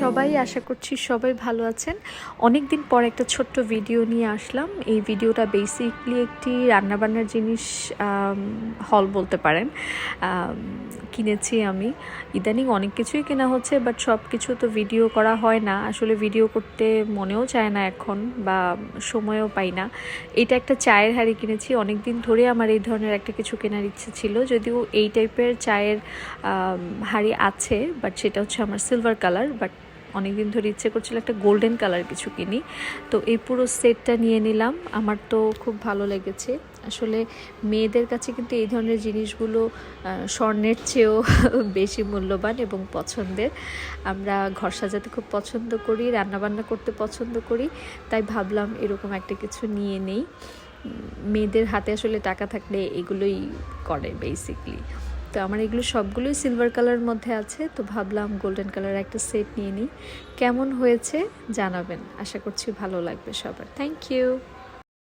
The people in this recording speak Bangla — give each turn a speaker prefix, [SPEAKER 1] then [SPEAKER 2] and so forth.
[SPEAKER 1] সবাই আশা করছি সবাই ভালো আছেন। অনেক দিন পর একটা ছোট্ট ভিডিও নিয়ে আসলাম। এই ভিডিওটা বেসিকলি একটি রান্নাবান্নার জিনিস হল বলতে পারেন। কিনেছি আমি। ইদানিং অনেক কিছুই কেনা হচ্ছে, বাট সব কিছু তো ভিডিও করা হয় না। আসলে ভিডিও করতে মনেও চায় না এখন, বা সময়ও পাই না। এটা একটা চায়ের হাঁড়ি কিনেছি। অনেক দিন ধরে আমার এই ধরনের একটা কিছু কেনার ইচ্ছে ছিল, যদিও এই টাইপের চায়ের হাঁড়ি আছে, বাট সেটা হচ্ছে আমার সিলভার কালার। বাট অনেকদিন ধরে ইচ্ছে করছিল একটা গোল্ডেন কালার কিছু কিনি, তো এই পুরো সেটটা নিয়ে নিলাম। আমার তো খুব ভালো লেগেছে। আসলে মেয়েদের কাছে কিন্তু এই ধরনের জিনিসগুলো স্বর্ণের চেয়েও বেশি মূল্যবান এবং পছন্দের। আমরা ঘর সাজাতে খুব পছন্দ করি, রান্নাবান্না করতে পছন্দ করি, তাই ভাবলাম এরকম একটা কিছু নিয়ে নেই। মেয়েদের হাতে আসলে টাকা থাকলে এগুলোই করে বেসিকলি। তো আমার এগুলো সবগুলোই সিলভার কালার মধ্যে আছে, তো ভাবলাম গোল্ডেন কালার একটা সেট নিয়ে নিই। কেমন হয়েছে জানাবেন, আশা করছি ভালো লাগবে সবার। Thank you.